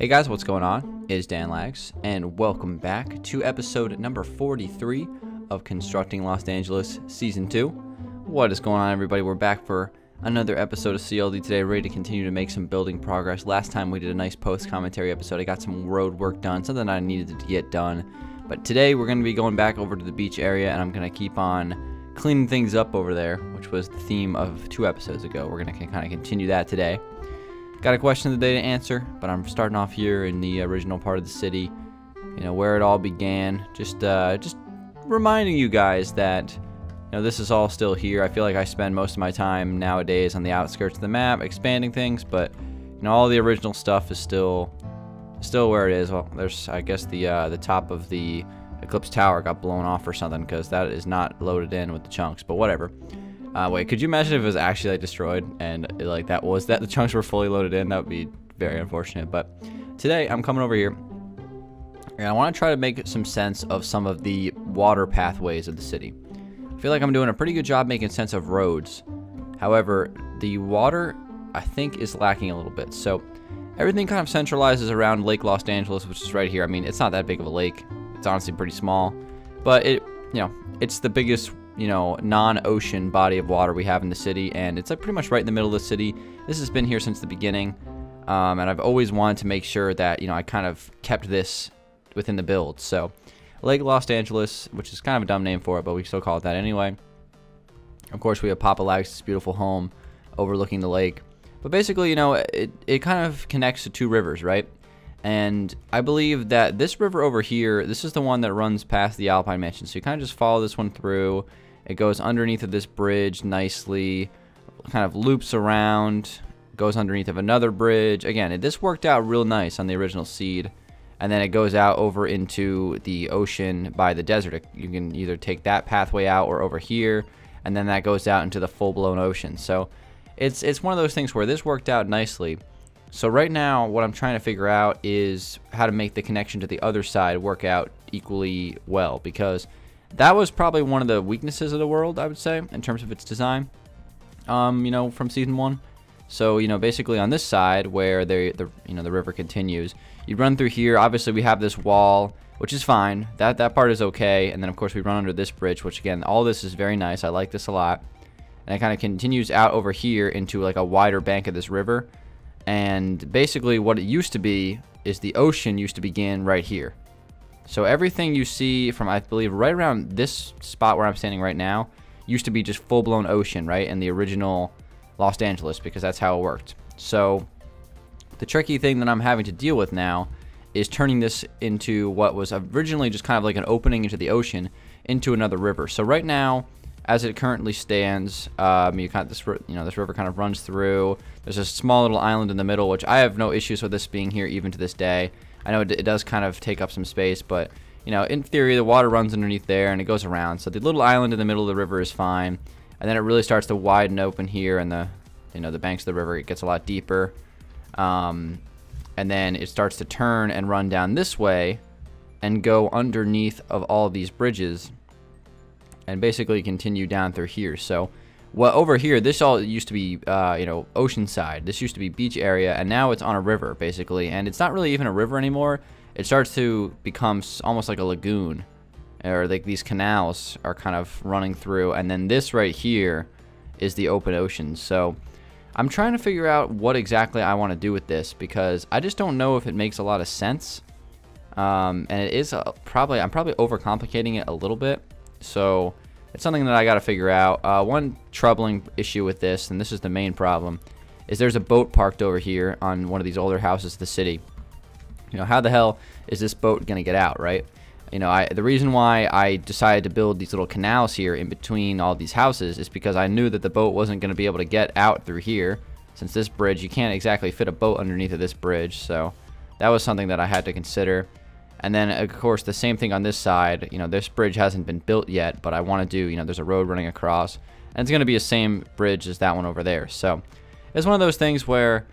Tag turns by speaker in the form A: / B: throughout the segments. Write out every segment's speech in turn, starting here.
A: Hey guys, what's going on? It's Dangeles, and welcome back to episode number 43 of Constructing Los Angeles Season 2. What is going on, everybody? We're back for another episode of CLD today, ready to continue to make some building progress. Last time we did a nice post-commentary episode. I got some road work done, something I needed to get done. But today we're going to be going back over to the beach area, and I'm going to keep on cleaning things up over there, which was the theme of 2 episodes ago. We're going to kind of continue that today. Got a question of the day to answer, but I'm starting off here in the original part of the city, you know, where it all began. Just reminding you guys that, you know, this is all still here. I feel like I spend most of my time nowadays on the outskirts of the map, expanding things, but, you know, all the original stuff is still where it is. Well, there's, I guess, the top of the Eclipse Tower got blown off or something, because that is not loaded in with the chunks, but whatever. Wait, could you imagine if it was actually like destroyed and the chunks were fully loaded in? That would be very unfortunate. But today I'm coming over here and I want to try to make some sense of some of the water pathways of the city. I feel like I'm doing a pretty good job making sense of roads. However, the water, I think, is lacking a little bit. So everything kind of centralizes around Lake Los Angeles, which is right here. I mean, it's not that big of a lake. It's honestly pretty small, but it's the biggest, non-ocean body of water we have in the city, and it's like pretty much right in the middle of the city. This has been here since the beginning, and I've always wanted to make sure that, I kind of kept this within the build. So Lake Los Angeles, which is kind of a dumb name for it, but we still call it that anyway. Of course, we have Papa Lax's beautiful home overlooking the lake. But basically, it kind of connects to 2 rivers, right? And I believe that this river over here, this is the one that runs past the Alpine Mansion. So you kind of just follow this one through. It goes underneath of this bridge nicely, kind of loops around, goes underneath of another bridge. Again, this worked out real nice on the original seed. And then it goes out over into the ocean by the desert. You can either take that pathway out or over here, and then that goes out into the full-blown ocean. So it's one of those things where this worked out nicely. So right now, what I'm trying to figure out is how to make the connection to the other side work out equally well, because that was probably one of the weaknesses of the world, I would say, in terms of its design, from Season 1. So, basically on this side where the river continues, you run through here. Obviously, we have this wall, which is fine. That part is okay. And then, of course, we run under this bridge, which, again, all this is very nice. I like this a lot. And it kind of continues out over here into, like, a wider bank of this river. And basically what it used to be is the ocean used to begin right here. So everything you see from, I believe, right around this spot where I'm standing right now used to be just full-blown ocean, right, in the original Los Angeles, because that's how it worked. So the tricky thing that I'm having to deal with now is turning this into what was originally just kind of like an opening into the ocean into another river. So right now, as it currently stands, this river kind of runs through. There's a small little island in the middle, which I have no issues with this being here even to this day. I know it does kind of take up some space, but, in theory, the water runs underneath there and it goes around. So the little island in the middle of the river is fine. And then it really starts to widen open here, and the banks of the river, it gets a lot deeper. And then it starts to turn and run down this way and go underneath of all of these bridges and basically continue down through here. So over here, this all used to be, oceanside. This used to be beach area, and now it's on a river, basically. And it's not really even a river anymore. It starts to become almost like a lagoon, or like these canals are kind of running through. And then this right here is the open ocean. So I'm trying to figure out what exactly I want to do with this, because I just don't know if it makes a lot of sense. And it is I'm probably overcomplicating it a little bit. So it's something that I got to figure out. One troubling issue with this, and this is the main problem, is there's a boat parked over here on one of these older houses of the city. How the hell is this boat going to get out, right? The reason why I decided to build these little canals here in between all these houses is because I knew that the boat wasn't going to be able to get out through here. Since this bridge, you can't exactly fit a boat underneath of this bridge, so that was something that I had to consider. And then, of course, the same thing on this side. This bridge hasn't been built yet, but I want to do, there's a road running across. And it's going to be the same bridge as that one over there. So it's one of those things where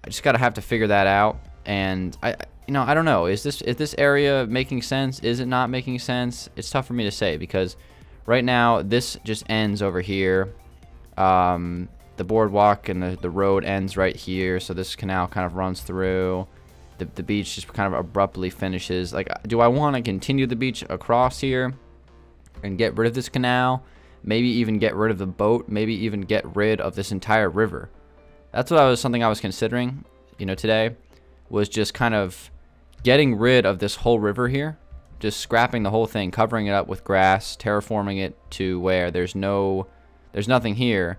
A: I just got to have to figure that out. And I don't know. Is this area making sense? Is it not making sense? It's tough for me to say, because right now this just ends over here. The boardwalk and the road ends right here. So this canal kind of runs through. the beach just kind of abruptly finishes. Like, do I want to continue the beach across here and get rid of this canal? Maybe even get rid of the boat. Maybe even get rid of this entire river. That's something I was considering, you know, today, was just kind of getting rid of this whole river here, just scrapping the whole thing, covering it up with grass, terraforming it to where there's nothing here,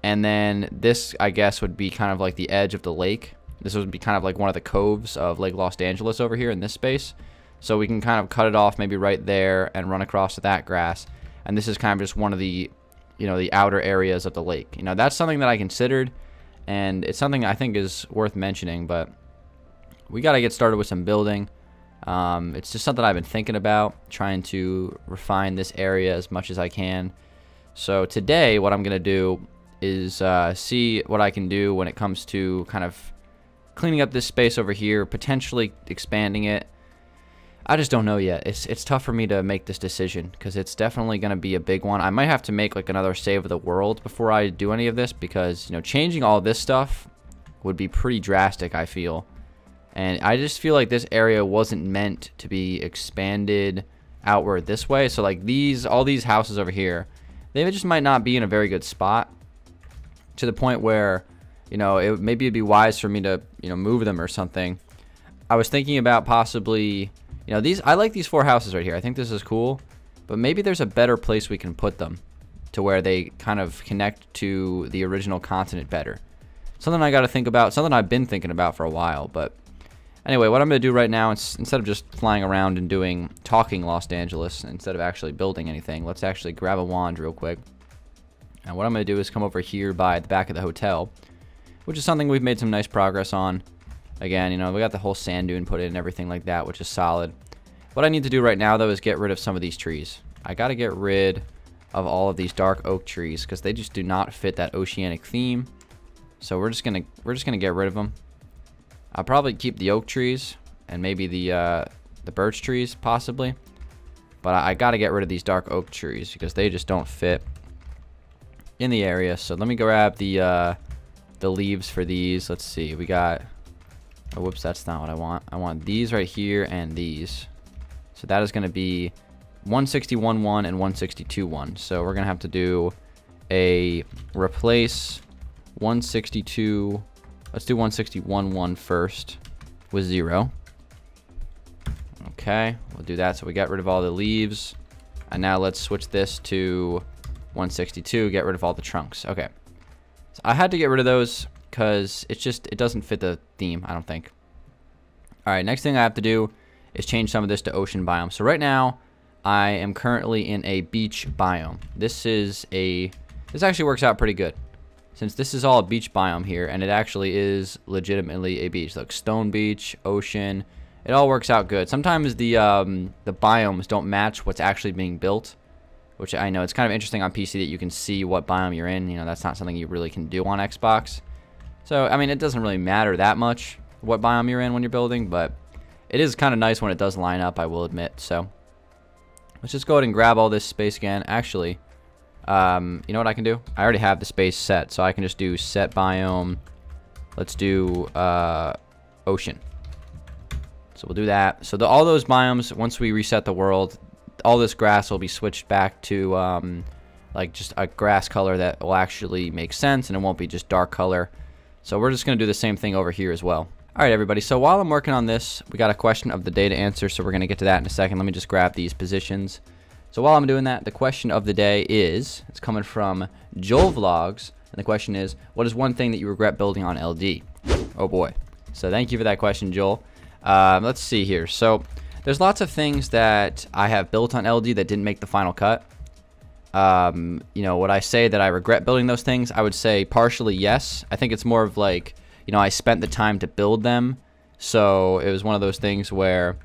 A: and then this, I guess, would be kind of like the edge of the lake. This would be kind of like one of the coves of Lake Los Angeles over here in this space, so we can kind of cut it off maybe right there and run across to that grass, and this is kind of just one of the, you know, the outer areas of the lake. You know, that's something that I considered, and it's something I think is worth mentioning, but we got to get started with some building. It's just something I've been thinking about, trying to refine this area as much as I can. So today, what I'm going to do is see what I can do when it comes to kind of cleaning up this space over here, potentially expanding it. I just don't know yet. It's tough for me to make this decision because it's definitely going to be a big one. I might have to make like another save of the world before I do any of this because, you know, changing all this stuff would be pretty drastic, I feel. And I just feel like this area wasn't meant to be expanded outward this way. So like all these houses over here, they just might not be in a very good spot to the point where, you know, maybe it'd be wise for me to, you know, move them or something. I was thinking about possibly, you know, I like these 4 houses right here. I think this is cool, but maybe there's a better place we can put them to where they kind of connect to the original continent better. Something I got to think about, something I've been thinking about for a while, but anyway, what I'm going to do right now, instead of just flying around and talking Los Angeles, instead of actually building anything, let's actually grab a wand real quick. And what I'm going to do is come over here by the back of the hotel, which is something we've made some nice progress on. Again, you know, we got the whole sand dune put in and everything like that, which is solid. What I need to do right now, though, is get rid of some of these trees. I got to get rid of all of these dark oak trees because they just do not fit that oceanic theme. So we're just gonna get rid of them. I'll probably keep the oak trees and maybe the birch trees possibly, but I got to get rid of these dark oak trees because they just don't fit in the area. So let me grab the leaves for these. Let's see, we got, oh whoops, that's not what I want. I want these right here and these. So that is going to be 161.1 and 162.1. So we're going to have to do a replace 162. Let's do 161.1 first with 0. Okay, we'll do that. So we got rid of all the leaves. And now let's switch this to 162, get rid of all the trunks. Okay. So I had to get rid of those because it doesn't fit the theme, I don't think. All right, next thing I have to do is change some of this to ocean biome. So right now, I am currently in a beach biome. This actually works out pretty good, since this is all a beach biome here, and it actually is legitimately a beach. Look, stone beach, ocean, it all works out good. Sometimes the biomes don't match what's actually being built, which I know it's kind of interesting on PC that you can see what biome you're in. You know, that's not something you really can do on Xbox. So, I mean, it doesn't really matter that much what biome you're in when you're building, but it is kind of nice when it does line up, I will admit. So, let's just go ahead and grab all this space again. Actually, you know what I can do? I already have the space set, so I can just do set biome. Let's do ocean. So we'll do that. So all those biomes, once we reset the world, all this grass will be switched back to like just a grass color that will actually make sense, and it won't be just dark color. So we're just going to do the same thing over here as well. All right, everybody. So while I'm working on this, we got a question of the day to answer, so we're going to get to that in a second. Let me just grab these positions. So while I'm doing that, the question of the day is, it's coming from Joel Vlogs, and the question is, what is one thing that you regret building on LD? Oh boy. So thank you for that question, Joel. Let's see here. So there's lots of things that I have built on LD that didn't make the final cut. You know, would I say that I regret building those things? I would say partially yes. I think it's more of like, you know, I spent the time to build them, so it was one of those things where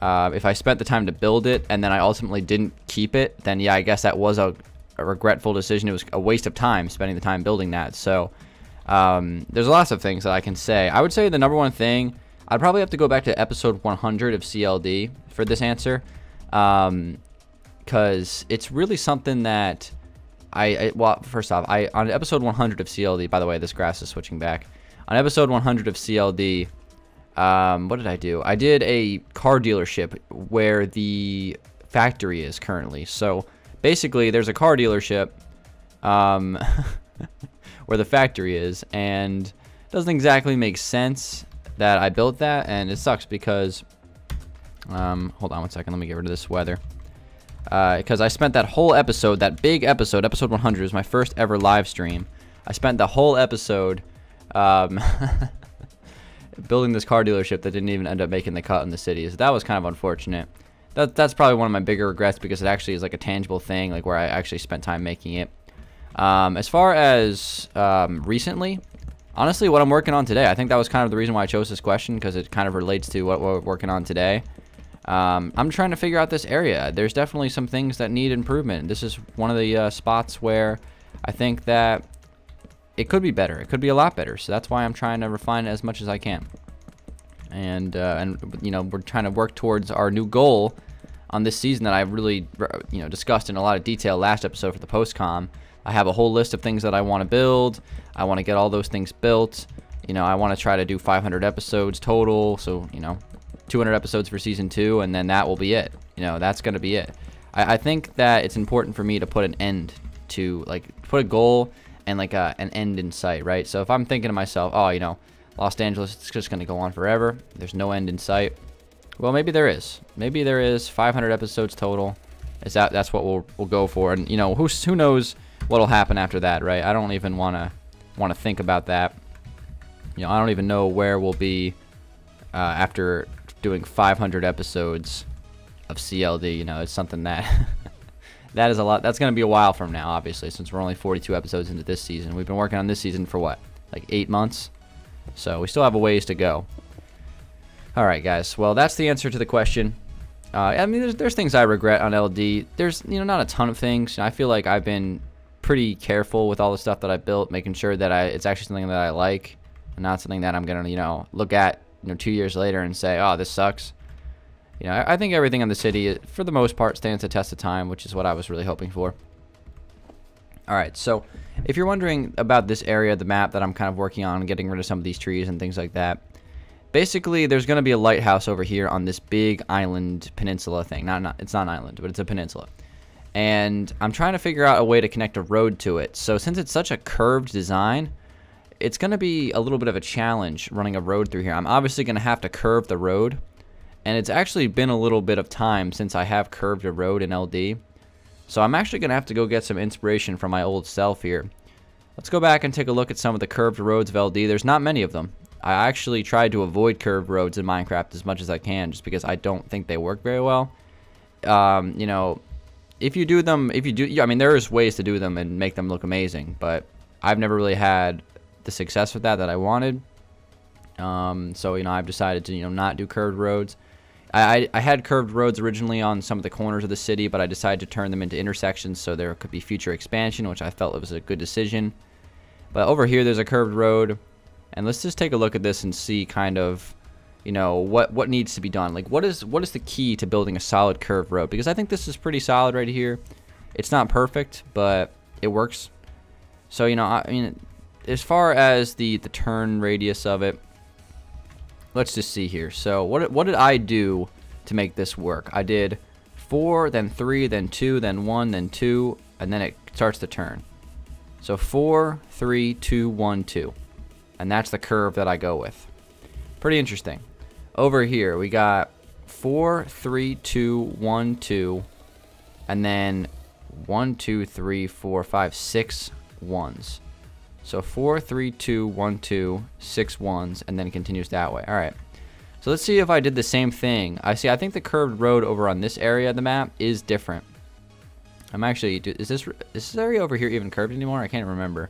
A: if I spent the time to build it and then I ultimately didn't keep it, then yeah, I guess that was a regretful decision. It was a waste of time spending the time building that. So there's lots of things that I can say. I would say the number one thing, I'd probably have to go back to episode 100 of CLD for this answer, because it's really something that well, first off, on episode 100 of CLD, by the way, this grass is switching back. On episode 100 of CLD, What did I do? I did a car dealership where the factory is currently. So basically, there's a car dealership where the factory is, and it doesn't exactly make sense that I built that, and it sucks because hold on one second, let me get rid of this weather. Because I spent that whole episode, that big episode, episode 100, was my first ever live stream. I spent the whole episode building this car dealership that didn't even end up making the cut in the city. So that was kind of unfortunate. That's probably one of my bigger regrets, because it actually is like a tangible thing, like where I actually spent time making it. As far as recently, honestly, what I'm working on today, I think that was kind of the reason why I chose this question, because it kind of relates to what we're working on today. I'm trying to figure out this area. There's definitely some things that need improvement. This is one of the spots where I think that it could be better. It could be a lot better. So that's why I'm trying to refine it as much as I can. And you know, we're trying to work towards our new goal on this season that I really, you know, discussed in a lot of detail last episode for the post-com. I have a whole list of things that I want to build. I want to get all those things built. You know, I want to try to do 500 episodes total. So, you know, 200 episodes for season 2, and then that will be it. You know, that's going to be it. I think that it's important for me to put an end to, like, put a goal and like an end in sight, right? So if I'm thinking to myself, oh, you know, Los Angeles, it's just going to go on forever, there's no end in sight. Well, maybe there is. Maybe there is 500 episodes total. That's what we'll go for. And, you know, who knows what'll happen after that, right? I don't even want to think about that. You know, I don't even know where we'll be after doing 500 episodes of CLD. You know, it's something that that is a lot. That's going to be a while from now, obviously, since we're only 42 episodes into this season. We've been working on this season for what, like 8 months? So we still have a ways to go. All right, guys. Well, that's the answer to the question. I mean, there's things I regret on LD. There's, you know, not a ton of things. I feel like I've been pretty careful with all the stuff that I built, making sure that it's actually something that I like, and not something that I'm gonna, you know, look at, you know, 2 years later and say, oh, this sucks. You know, I think everything in the city, for the most part, stands the test of time, which is what I was really hoping for. All right, so if you're wondering about this area of the map that I'm kind of working on, getting rid of some of these trees and things like that, basically there's going to be a lighthouse over here on this big island peninsula thing. It's not an island, but it's a peninsula. And I'm trying to figure out a way to connect a road to it. So since it's such a curved design, it's going to be a little bit of a challenge running a road through here. I'm obviously going to have to curve the road. And it's actually been a little bit of time since I have curved a road in LD. So I'm actually going to have to go get some inspiration from my old self here. Let's go back and take a look at some of the curved roads of LD. There's not many of them. I actually tried to avoid curved roads in Minecraft as much as I can, just because I don't think they work very well. You know, if you do them, I mean, there's ways to do them and make them look amazing, but I've never really had the success with that I wanted. So, you know, I've decided to, you know, not do curved roads. I had curved roads originally on some of the corners of the city, but I decided to turn them into intersections so there could be future expansion, which I felt was a good decision. But over here, there's a curved road, and let's just take a look at this and see kind of, you know, what needs to be done. Like, what is the key to building a solid curved road? Because I think this is pretty solid right here. It's not perfect, but it works. So, you know, I mean, as far as the turn radius of it, let's just see here. So what did I do to make this work? I did 4, then 3, then 2, then 1, then 2, and then it starts to turn. So 4, 3, 2, 1, 2. And that's the curve that I go with. Pretty interesting. Over here, we got 4, 3, 2, 1, 2, and then 1, 2, 3, 4, 5, 6 ones. So 4, 3, 2, 1, 2, 6 ones, and then it continues that way. All right. So let's see if I did the same thing. I think the curved road over on this area of the map is different. I'm actually, is this area over here even curved anymore? I can't remember.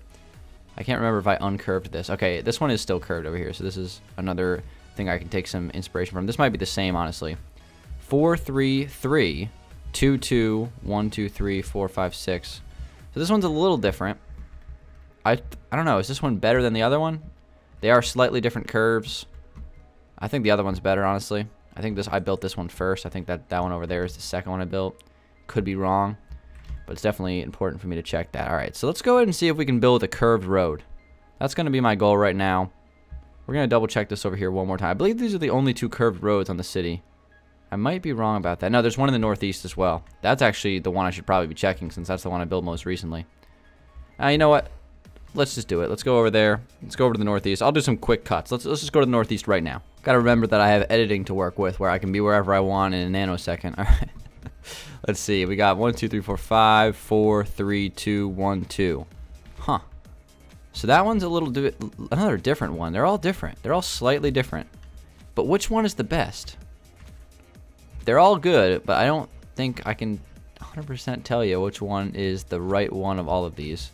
A: I can't remember if I uncurved this. Okay, this one is still curved over here. So this is another thing I can take some inspiration from. This might be the same, honestly. 4, 3, 3, 2, 2, 1, 2, 3, 4, 5, 6. So this one's a little different. I don't know. Is this one better than the other one? They are slightly different curves. I think the other one's better, honestly. I think I built this one first. I think that one over there is the second one I built. Could be wrong, but it's definitely important for me to check that. All right, so let's go ahead and see if we can build a curved road. That's going to be my goal right now. We're going to double check this over here one more time. I believe these are the only 2 curved roads on the city. I might be wrong about that. No, there's one in the northeast as well. That's actually the one I should probably be checking since that's the one I built most recently. You know what? Let's just do it. Let's go over there. Let's go over to the northeast. I'll do some quick cuts. Let's just go to the northeast right now. Got to remember that I have editing to work with where I can be wherever I want in a nanosecond. All right. Let's see. We got 1, 2, 3, 4, 5, 4, 3, 2, 1, 2. Huh. So that one's another different one. They're all different. They're all slightly different. But which one is the best? They're all good, but I don't think I can 100% tell you which one is the right one of all of these.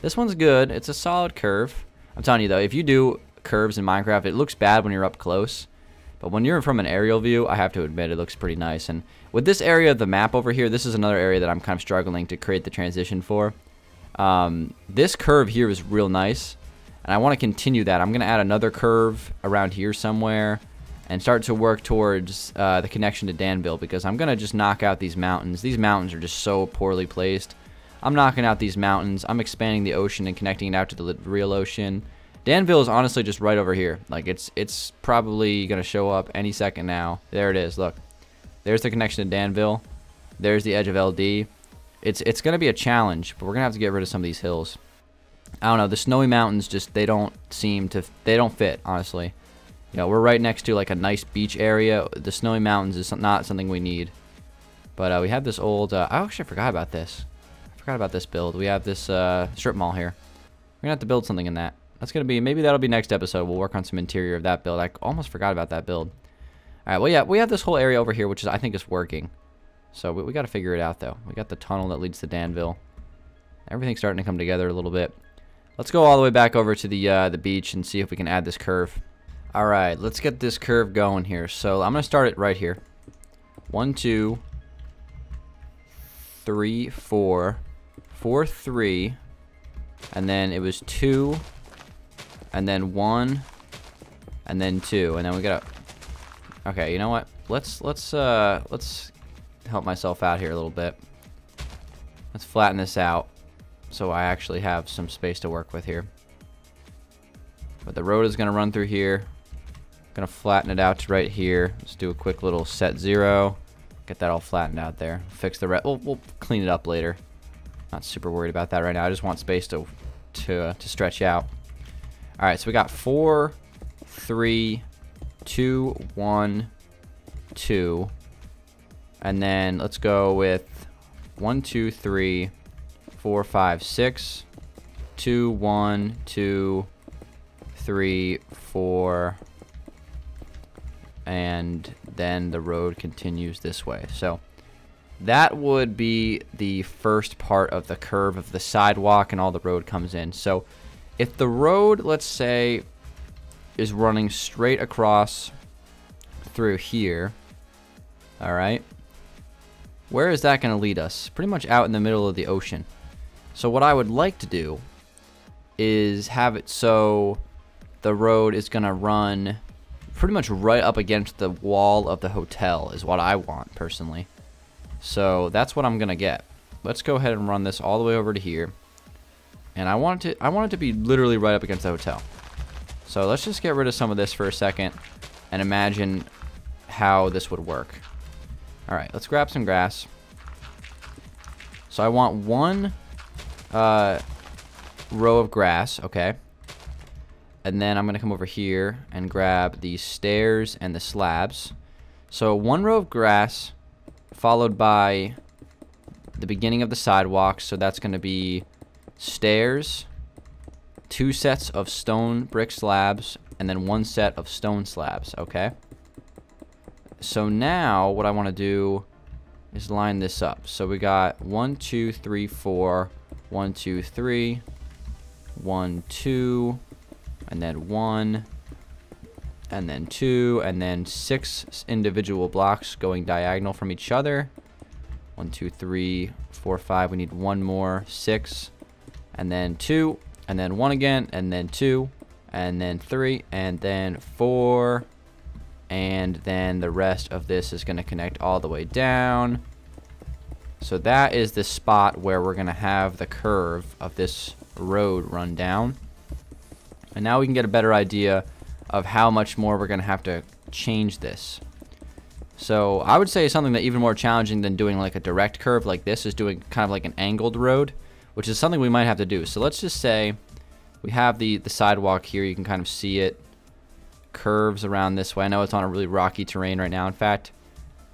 A: This one's good. It's a solid curve. I'm telling you though, if you do curves in Minecraft, it looks bad when you're up close. But when you're from an aerial view, I have to admit it looks pretty nice. And with this area of the map over here, this is another area that I'm kind of struggling to create the transition for. This curve here is real nice, and I want to continue that. I'm going to add another curve around here somewhere and start to work towards the connection to Danville, because I'm going to just knock out these mountains. These mountains are just so poorly placed. I'm knocking out these mountains. I'm expanding the ocean and connecting it out to the real ocean. Danville is honestly just right over here. Like, it's probably going to show up any second now. There it is. Look. There's the connection to Danville. There's the edge of LD. It's going to be a challenge, but we're going to have to get rid of some of these hills. I don't know. The snowy mountains just, they don't fit, honestly. You know, we're right next to like a nice beach area. The snowy mountains is not something we need. But we have this old, I actually forgot about this. I forgot about this build. We have this strip mall here. We're going to have to build something in that. That's going to be, maybe that'll be next episode. We'll work on some interior of that build. I almost forgot about that build. All right, well, yeah, we have this whole area over here, which is, I think, is working. So we got to figure it out, though. We got the tunnel that leads to Danville. Everything's starting to come together a little bit. Let's go all the way back over to the beach and see if we can add this curve. All right, let's get this curve going here. So I'm going to start it right here. 1, 2, 3, 4, 4, 3, and then it was 2, and then 1, and then 2, and then we got to... Okay, you know what? Let's help myself out here a little bit. Let's flatten this out so I actually have some space to work with here. But the road is going to run through here. Going to flatten it out to right here. Let's do a quick little set 0. Get that all flattened out there. Fix the rest. We'll clean it up later. Not super worried about that right now. I just want space to stretch out. All right, so we got 4, 3, 2, 1, 2, and then let's go with 1, 2, 3, 4, 5, 6, 2, 1, 2, 3, 4, and then the road continues this way. So that would be the first part of the curve of the sidewalk, and all the road comes in. So if the road, let's say, is running straight across through here, all right, where is that going to lead us? Pretty much out in the middle of the ocean. So what I would like to do is have it so the road is going to run pretty much right up against the wall of the hotel is what I want personally. So that's what I'm going to get. Let's go ahead and run this all the way over to here. And I want it to be literally right up against the hotel. So let's just get rid of some of this for a second and imagine how this would work. All right, let's grab some grass. So I want one row of grass, okay. And then I'm going to come over here and grab the stairs and the slabs. So one row of grass followed by the beginning of the sidewalk. So that's going to be stairs, 2 sets of stone brick slabs, and then 1 set of stone slabs, okay? So now what I want to do is line this up. So we got 1, 2, 3, 4, 1, 2, 3, 1, 2, and then 1, and then 2, and then 6 individual blocks going diagonal from each other. 1, 2, 3, 4, 5. We need 1 more. 6, and then 2, and then 1 again, and then 2, and then 3, and then 4, and then the rest of this is going to connect all the way down. So that is the spot where we're going to have the curve of this road run down. And now we can get a better idea of how much more we're going to have to change this. So I would say something that even more challenging than doing like a direct curve like this is doing kind of like an angled road, which is something we might have to do. So let's just say we have the sidewalk here. You can kind of see it curves around this way. I know it's on a really rocky terrain right now. In fact,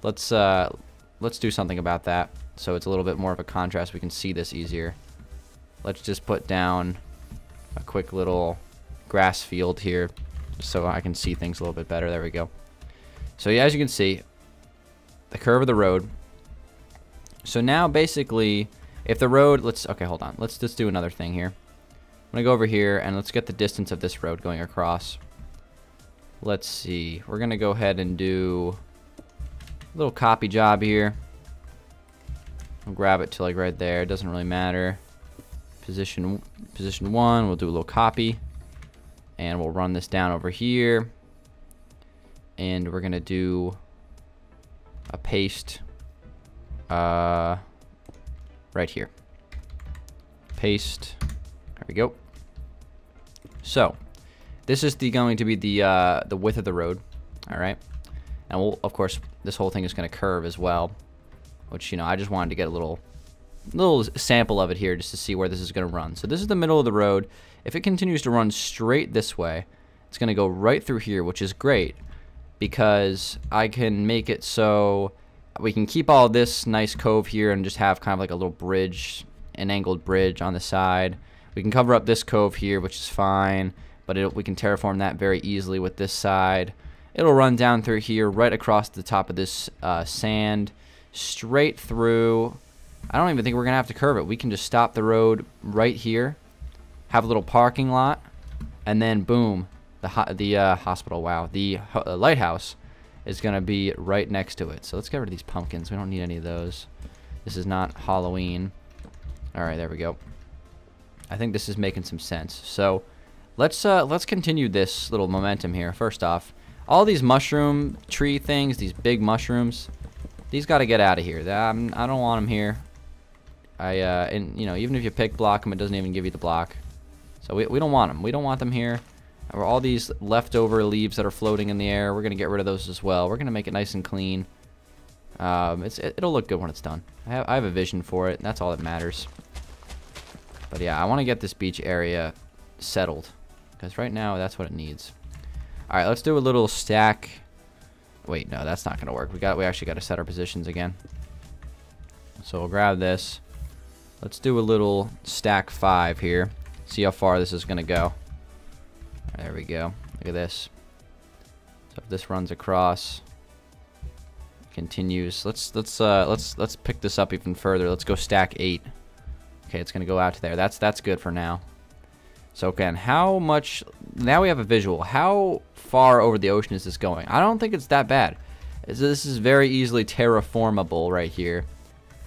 A: let's do something about that so it's a little bit more of a contrast. We can see this easier. Let's just put down a quick little grass field here so I can see things a little bit better. There we go. So yeah, as you can see, the curve of the road. So now basically, if the road, okay, hold on. Let's just do another thing here. I'm gonna go over here and let's get the distance of this road going across. Let's see. We're gonna go ahead and do a little copy job here. I'll grab it to like right there. It doesn't really matter. Position 1. We'll do a little copy, and we'll run this down over here. And we're gonna do a paste right here. Paste. There we go. So this is going to be the width of the road. All right, and we'll, of course, this whole thing is going to curve as well, which, you know, I just wanted to get a little sample of it here just to see where this is going to run. So this is the middle of the road. If it continues to run straight this way, it's going to go right through here, which is great because I can make it so we can keep all this nice cove here and just have kind of like a little bridge, an angled bridge on the side. We can cover up this cove here, which is fine, but we can terraform that very easily with this side. It'll run down through here, right across the top of this sand, straight through. I don't even think we're going to have to curve it. We can just stop the road right here, have a little parking lot, and then boom, the hospital, wow, the lighthouse is going to be right next to it. So let's get rid of these pumpkins. We don't need any of those. This is not Halloween. All right, there we go. I think this is making some sense. So let's continue this little momentum here. First off, all these mushroom tree things, these big mushrooms, these got to get out of here. I don't want them here. And you know, even if you pick block them, it doesn't even give you the block. So we don't want them. We don't want them here. Or all these leftover leaves that are floating in the air, we're gonna get rid of those as well. We're gonna make it nice and clean. It'll look good when it's done. I have a vision for it, and that's all that matters. But yeah, I want to get this beach area settled because right now that's what it needs. All right, let's do a little stack. Wait, no, that's not gonna work. We actually got to set our positions again. So we'll grab this. Let's do a little stack 5 here. See how far this is gonna go. There we go. Look at this. So if this runs across, continues. Let's pick this up even further. Let's go stack 8. Okay, it's gonna go out to there. That's good for now. So again, how much? Now we have a visual. How far over the ocean is this going? I don't think it's that bad. This is very easily terraformable right here.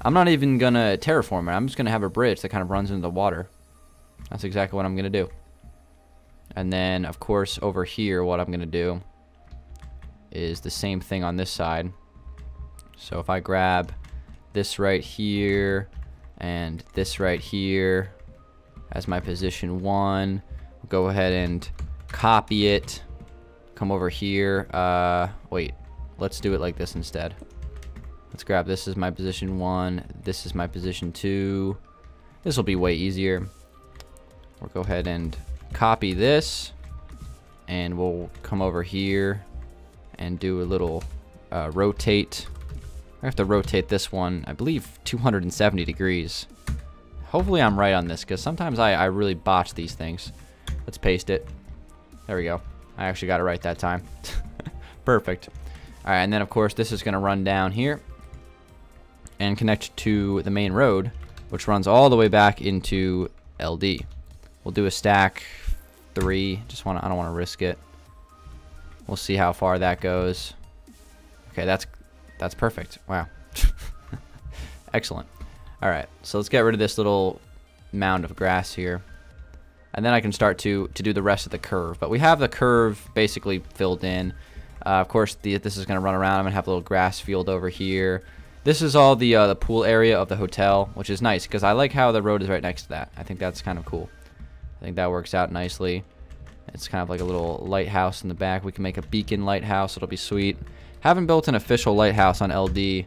A: I'm not even gonna terraform it. I'm just gonna have a bridge that kind of runs into the water. That's exactly what I'm gonna do. And then, of course, over here, what I'm gonna do is the same thing on this side. So if I grab this right here and this right here as my position 1, we'll go ahead and copy it. Come over here. Wait, let's do it like this instead. Let's grab this as my position 1. This is my position 2. This will be way easier. We'll go ahead and copy this, and we'll come over here and do a little rotate. I have to rotate this one, I believe, 270 degrees. Hopefully I'm right on this, because sometimes I really botch these things. Let's paste it. There we go. I actually got it right that time. Perfect. All right, and then, of course, this is going to run down here and connect to the main road, which runs all the way back into LD. We'll do a stack 3. I don't want to risk it. We'll see how far that goes. Okay, that's perfect. Wow. Excellent. All right, so let's get rid of this little mound of grass here. And then I can start to do the rest of the curve. But we have the curve basically filled in. Of course, this is going to run around. I'm going to have a little grass field over here. This is all the pool area of the hotel, which is nice because I like how the road is right next to that. I think that's kind of cool. I think that works out nicely. It's kind of like a little lighthouse in the back. We can make a beacon lighthouse. It'll be sweet. Haven't built an official lighthouse on LD. You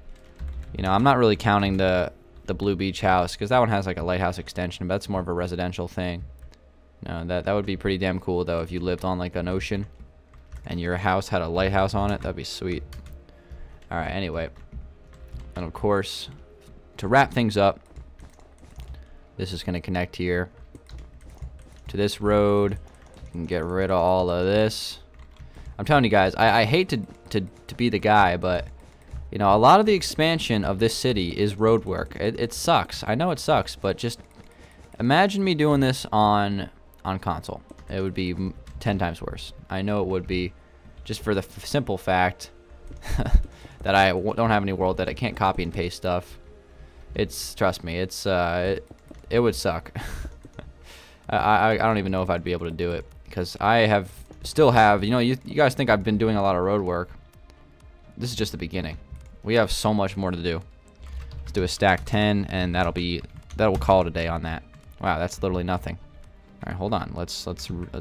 A: know, I'm not really counting the Blue Beach house because that one has like a lighthouse extension, but that's more of a residential thing. No, that would be pretty damn cool though if you lived on like an ocean and your house had a lighthouse on it. That'd be sweet. All right, anyway. And of course, to wrap things up, this is going to connect here to this road. You can get rid of all of this. I'm telling you guys, I hate to be the guy, but you know, a lot of the expansion of this city is road work. It sucks. I know it sucks, but just imagine me doing this on console. It would be 10 times worse. I know it would be, just for the simple fact that I don't have any world, that I can't copy and paste stuff. Trust me, it would suck. I don't even know if I'd be able to do it because I still have, you know, you guys think I've been doing a lot of road work. This is just the beginning. We have so much more to do. Let's do a stack 10 and that'll call it a day on that. Wow, that's literally nothing. All right, hold on. Let's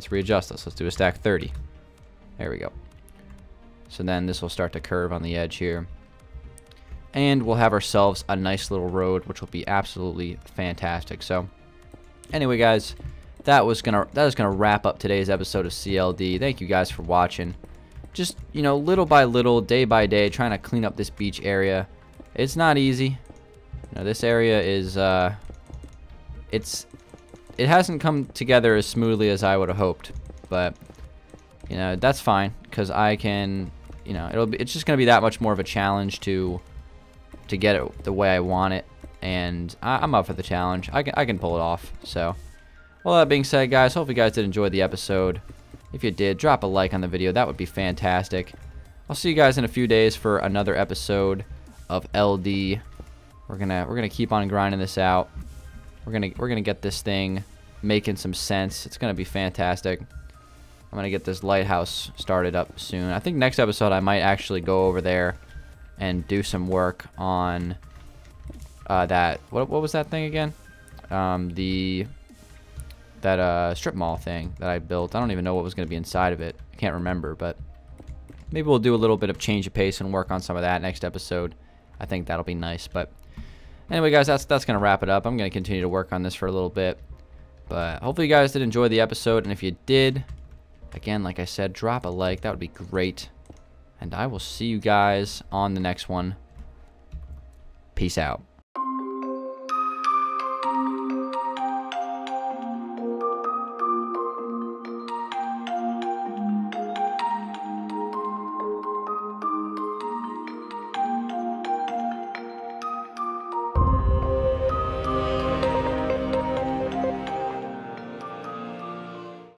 A: readjust this. Let's do a stack 30. There we go. So then this will start to curve on the edge here. And we'll have ourselves a nice little road, which will be absolutely fantastic. So anyway, guys, that is gonna wrap up today's episode of CLD. Thank you guys for watching. Just, you know, little by little, day by day, trying to clean up this beach area. It's not easy. You know, this area is it hasn't come together as smoothly as I would have hoped, but you know, that's fine because I can, you know, it's just gonna be that much more of a challenge to get it the way I want it, and I'm up for the challenge. I can pull it off. So, well, that being said, guys, hope you guys did enjoy the episode. If you did, drop a like on the video. That would be fantastic. I'll see you guys in a few days for another episode of LD. We're gonna keep on grinding this out. We're gonna get this thing making some sense. It's gonna be fantastic. I'm gonna get this lighthouse started up soon. I think next episode I might actually go over there and do some work on that. What was that thing again? That strip mall thing that I built. I don't even know what was going to be inside of it. I can't remember, but maybe we'll do a little bit of change of pace and work on some of that next episode. I think that'll be nice. But anyway, guys, that's going to wrap it up. I'm going to continue to work on this for a little bit. But hopefully you guys did enjoy the episode, and if you did, again, like I said, drop a like. That would be great. And I will see you guys on the next one. Peace out.